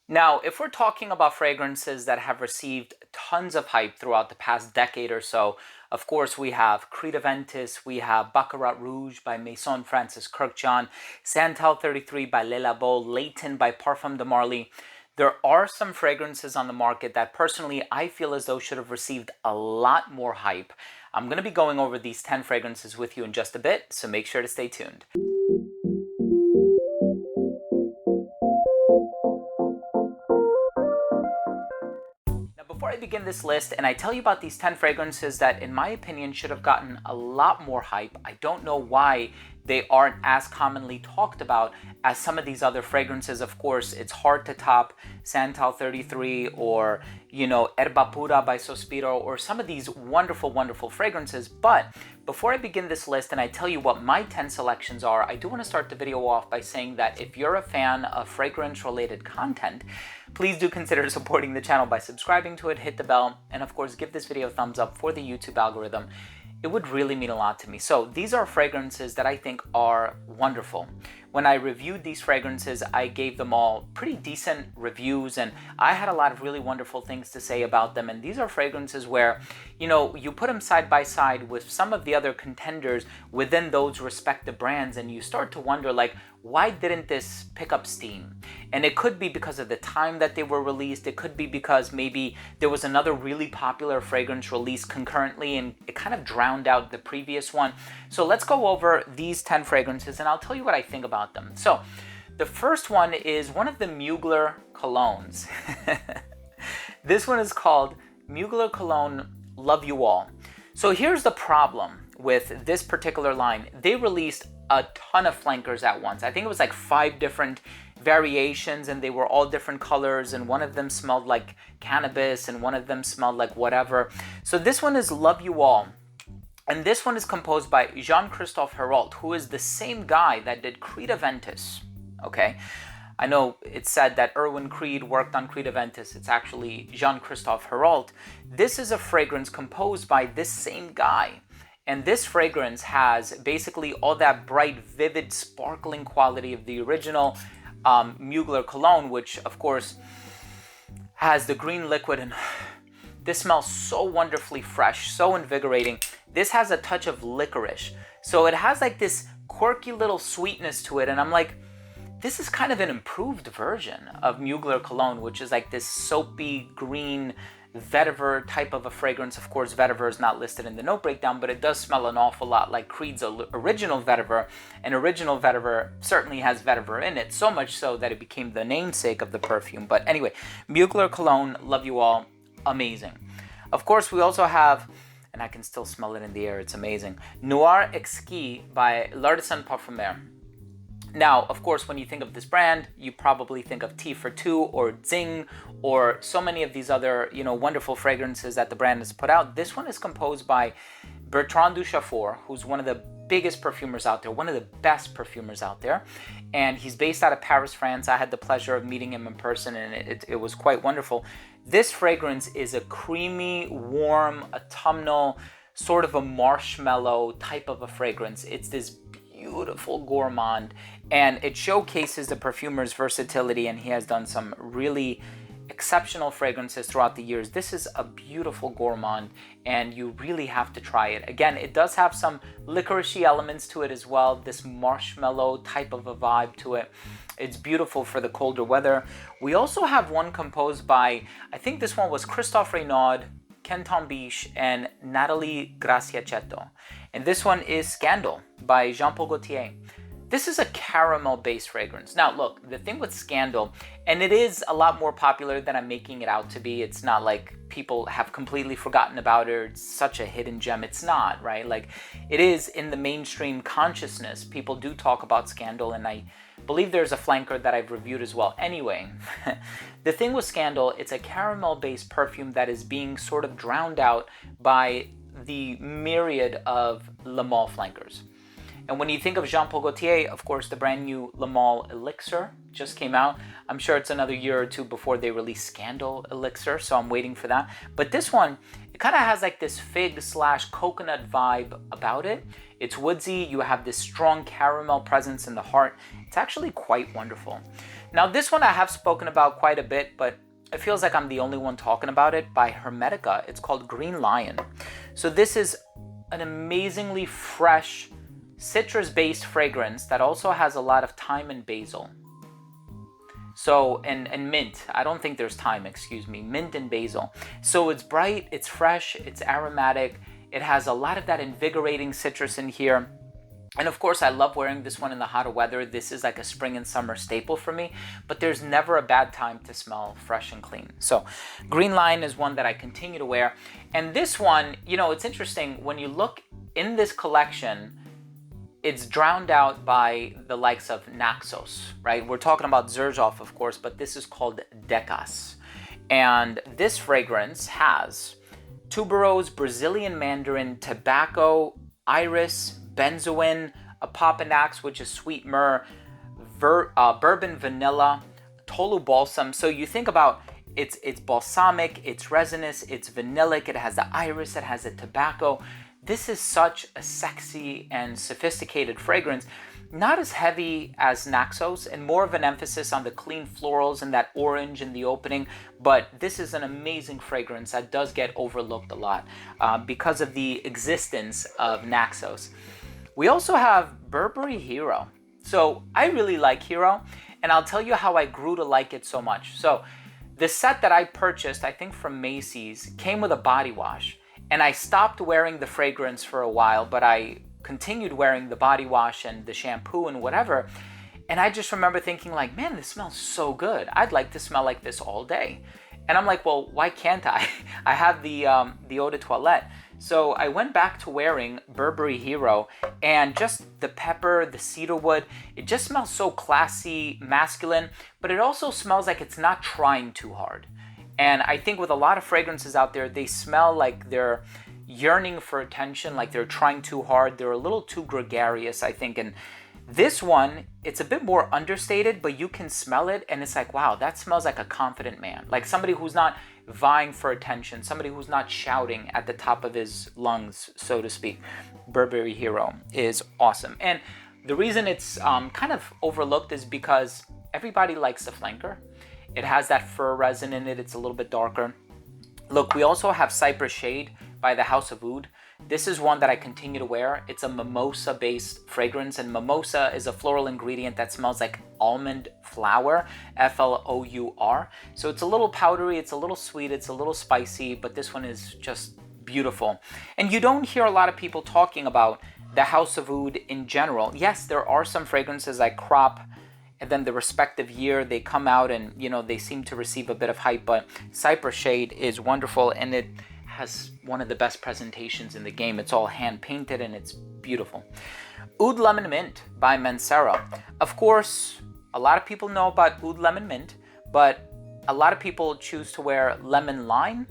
Now, if we're talking about fragrances that have received tons of hype throughout the past decade or so, of course, we have Creed Aventus, we have Baccarat Rouge by Maison Francis Kurkdjian, Santal 33 by Le Labo, Leighton by Parfum de Marly. There are some fragrances on the market that personally I feel as though should have received a lot more hype. I'm going to be going over these 10 fragrances with you in just a bit, so make sure to stay tuned. Before I begin this list and I tell you about these 10 fragrances that in my opinion should have gotten a lot more hype, I don't know why they aren't as commonly talked about as some of these other fragrances. Of course, it's hard to top Santal 33 or, Erba Pura by Sospiro or some of these wonderful, wonderful fragrances. But before I begin this list and I tell you what my 10 selections are, I do want to start the video off by saying that if you're a fan of fragrance-related content, please do consider supporting the channel by subscribing to it, hit the bell, and of course give this video a thumbs up for the YouTube algorithm. It would really mean a lot to me. So these are fragrances that I think are wonderful. When I reviewed these fragrances, I gave them all pretty decent reviews and I had a lot of really wonderful things to say about them. And these are fragrances where, you put them side by side with some of the other contenders within those respective brands and you start to wonder, like, why didn't this pick up steam? And it could be because of the time that they were released. It could be because maybe there was another really popular fragrance released concurrently and it kind of drowned out the previous one. So let's go over these 10 fragrances and I'll tell you what I think about them. So the first one is one of the Mugler colognes. This one is called Mugler Cologne Love You All. So here's the problem with this particular line. They released a ton of flankers at once. I think it was like 5 different variations and they were all different colors and one of them smelled like cannabis and one of them smelled like whatever. So this one is Love You All. And this one is composed by Jean-Christophe Hérault, who is the same guy that did Creed Aventus. Okay? I know it's said that Erwin Creed worked on Creed Aventus. It's actually Jean-Christophe Hérault. This is a fragrance composed by this same guy. And this fragrance has basically all that bright, vivid, sparkling quality of the original Mugler cologne, which of course has the green liquid, and this smells so wonderfully fresh, so invigorating. This has a touch of licorice. So it has like this quirky little sweetness to it, and I'm like, this is kind of an improved version of Mugler cologne, which is like this soapy green vetiver type of a fragrance. Of course, vetiver is not listed in the note breakdown, but it does smell an awful lot like Creed's original vetiver. And original vetiver certainly has vetiver in it, so much so that it became the namesake of the perfume. But anyway, Mugler Cologne, Love You All, amazing. Of course, we also have, and I can still smell it in the air, it's amazing, Noir Exi by L'Artisan Parfumeur. Now, of course, when you think of this brand, you probably think of T for Two or Zing or so many of these other, wonderful fragrances that the brand has put out. This one is composed by Bertrand Duchaufour, who's one of the biggest perfumers out there, one of the best perfumers out there. And he's based out of Paris, France. I had the pleasure of meeting him in person and it was quite wonderful. This fragrance is a creamy, warm, autumnal, sort of a marshmallow type of a fragrance. It's this beautiful gourmand and it showcases the perfumer's versatility, and he has done some really exceptional fragrances throughout the years. This is a beautiful gourmand and you really have to try it. Again, it does have some licoricey elements to it as well, this marshmallow type of a vibe to it. It's beautiful for the colder weather. We also have one composed by, I think this one was Christophe Reynaud, Kenton Biche, and Natalie Graciaceto. And this one is Scandal by Jean-Paul Gaultier. This is a caramel-based fragrance. Now, look, the thing with Scandal, and it is a lot more popular than I'm making it out to be. It's not like people have completely forgotten about it. It's such a hidden gem. It's not, right? Like, it is in the mainstream consciousness. People do talk about Scandal, and I believe there's a flanker that I've reviewed as well. Anyway, the thing with Scandal, it's a caramel-based perfume that is being sort of drowned out by the myriad of Le Male flankers. And when you think of Jean-Paul Gaultier, of course, the brand new Le Male Elixir just came out. I'm sure it's another year or two before they release Scandal Elixir, so I'm waiting for that. But this one, it kind of has like this fig/coconut vibe about it. It's woodsy, you have this strong caramel presence in the heart. It's actually quite wonderful. Now this one I have spoken about quite a bit, but it feels like I'm the only one talking about it, by Hermetica. It's called Green Lion. So this is an amazingly fresh citrus-based fragrance that also has a lot of thyme and basil. So, and mint. I don't think there's thyme, excuse me. Mint and basil. So it's bright, it's fresh, it's aromatic. It has a lot of that invigorating citrus in here. And of course, I love wearing this one in the hotter weather. This is like a spring and summer staple for me, but there's never a bad time to smell fresh and clean. So Green Lion is one that I continue to wear. And this one, you know, it's interesting. When you look in this collection, it's drowned out by the likes of Naxos, right? We're talking about Xerjoff, of course, but this is called Decas. And this fragrance has tuberose, Brazilian mandarin, tobacco, iris, benzoin, apopanax, which is sweet myrrh, bourbon vanilla, tolu balsam. So you think about it's balsamic, it's resinous, it's vanillic, it has the iris, it has the tobacco. This is such a sexy and sophisticated fragrance. Not as heavy as Naxos and more of an emphasis on the clean florals and that orange in the opening. But this is an amazing fragrance that does get overlooked a lot because of the existence of Naxos. We also have Burberry Hero. So I really like Hero, and I'll tell you how I grew to like it so much. So the set that I purchased, I think from Macy's, came with a body wash. And I stopped wearing the fragrance for a while, but I continued wearing the body wash and the shampoo and whatever. And I just remember thinking like, man, this smells so good. I'd like to smell like this all day. And I'm like, well, why can't I? I have the eau de toilette. So I went back to wearing Burberry Hero, and just the pepper, the cedarwood, it just smells so classy, masculine, but it also smells like it's not trying too hard. And I think with a lot of fragrances out there, they smell like they're yearning for attention, like they're trying too hard. They're a little too gregarious, I think. And this one, it's a bit more understated, but you can smell it and it's like, wow, that smells like a confident man. Like somebody who's not vying for attention, somebody who's not shouting at the top of his lungs, so to speak. Burberry Hero is awesome. And the reason it's kind of overlooked is because everybody likes the flanker. It has that fur resin in it. It's a little bit darker. Look, we also have Cypress Shade by the House of Oud. This is one that I continue to wear. It's a mimosa-based fragrance, and mimosa is a floral ingredient that smells like almond flour, Flour. So it's a little powdery, it's a little sweet, it's a little spicy, but this one is just beautiful. And you don't hear a lot of people talking about the House of Oud in general. Yes, there are some fragrances like Crop, and then the respective year they come out and, you know, they seem to receive a bit of hype, but Cypress Shade is wonderful, and it has one of the best presentations in the game. It's all hand painted and it's beautiful. Oud Lemon Mint by Mancera. Of course, a lot of people know about Oud Lemon Mint, but a lot of people choose to wear Lemon Lime.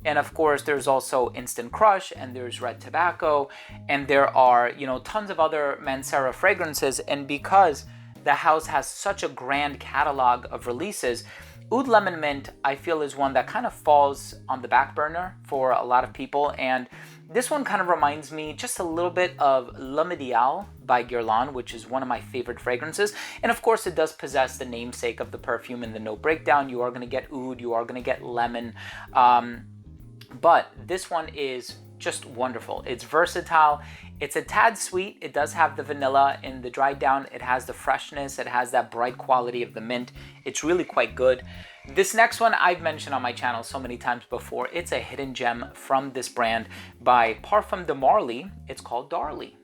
And of course, there's also Instant Crush, and there's Red Tobacco, and there are, you know, tons of other Mancera fragrances. And because the house has such a grand catalog of releases, Oud Lemon Mint, I feel, is one that kind of falls on the back burner for a lot of people. And this one kind of reminds me just a little bit of L'Homme Ideal by Guerlain, which is one of my favorite fragrances. And of course, it does possess the namesake of the perfume in the note breakdown. You are going to get oud, you are going to get lemon. But this one is just wonderful. It's versatile. It's a tad sweet. It does have the vanilla in the dried down. It has the freshness. It has that bright quality of the mint. It's really quite good. This next one I've mentioned on my channel so many times before. It's a hidden gem from this brand by Parfums de Marly. It's called Darley.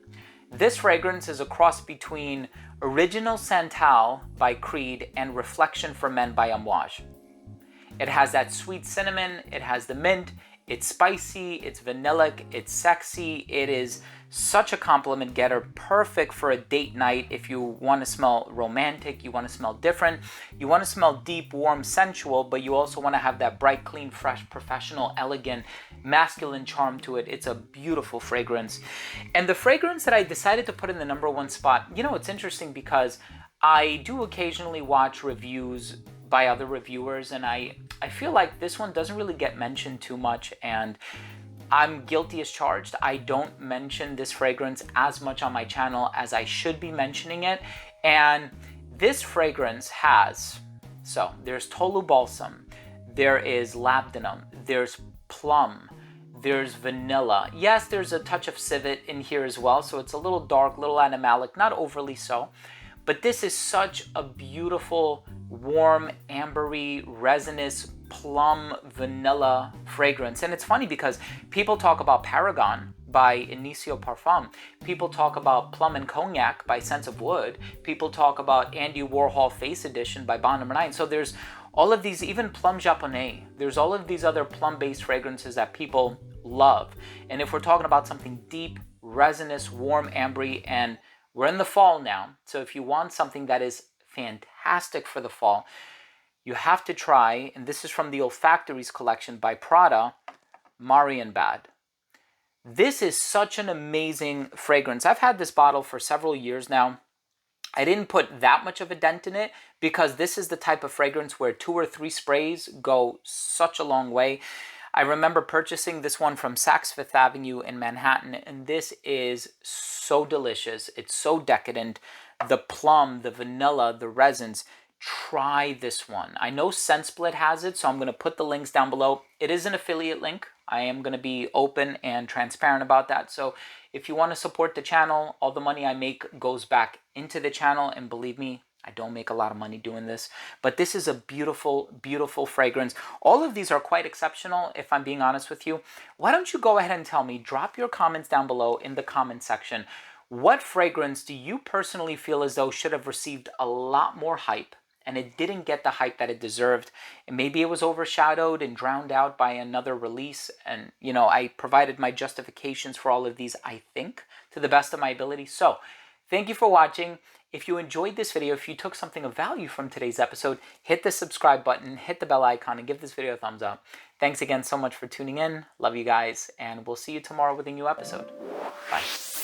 This fragrance is a cross between Original Santal by Creed and Reflection for Men by Amouage. It has that sweet cinnamon. It has the mint. It's spicy, it's vanillic, it's sexy. It is such a compliment getter, perfect for a date night. If you want to smell romantic, you want to smell different, you want to smell deep, warm, sensual, but you also want to have that bright, clean, fresh, professional, elegant, masculine charm to it. It's a beautiful fragrance. And the fragrance that I decided to put in the #1 spot, you know, it's interesting because I do occasionally watch reviews by other reviewers, and I feel like this one doesn't really get mentioned too much, and I'm guilty as charged. I don't mention this fragrance as much on my channel as I should be mentioning it. And this fragrance has So there's Tolu Balsam, there is Labdanum, there's Plum, there's Vanilla. Yes, there's a touch of Civet in here as well, so it's a little dark, little animalic, not overly so. But this is such a beautiful, warm, ambery, resinous, plum, vanilla fragrance. And it's funny because people talk about Paragon by Inicio Parfum. People talk about Plum and Cognac by Sense of Wood. People talk about Andy Warhol Face Edition by Bond No. 9. So there's all of these, even Plum Japonais. There's all of these other plum-based fragrances that people love. And if we're talking about something deep, resinous, warm, ambery, and we're in the fall now, so if you want something that is fantastic for the fall, you have to try, and this is from the Olfactories collection by Prada, Marienbad. This is such an amazing fragrance. I've had this bottle for several years now. I didn't put that much of a dent in it because this is the type of fragrance where 2 or 3 sprays go such a long way. I remember purchasing this one from Saks Fifth Avenue in Manhattan, and this is so delicious. It's so decadent. The plum, the vanilla, the resins. Try this one. I know ScentSplit has it, so I'm going to put the links down below. It is an affiliate link. I am going to be open and transparent about that. So if you want to support the channel, all the money I make goes back into the channel. And believe me, I don't make a lot of money doing this. But this is a beautiful, beautiful fragrance. All of these are quite exceptional, if I'm being honest with you. Why don't you go ahead and tell me, drop your comments down below in the comment section. What fragrance do you personally feel as though should have received a lot more hype, and it didn't get the hype that it deserved? And maybe it was overshadowed and drowned out by another release. And, you know, I provided my justifications for all of these, I think, to the best of my ability. So, thank you for watching. If you enjoyed this video, if you took something of value from today's episode, hit the subscribe button, hit the bell icon, and give this video a thumbs up. Thanks again so much for tuning in. Love you guys, and we'll see you tomorrow with a new episode. Bye.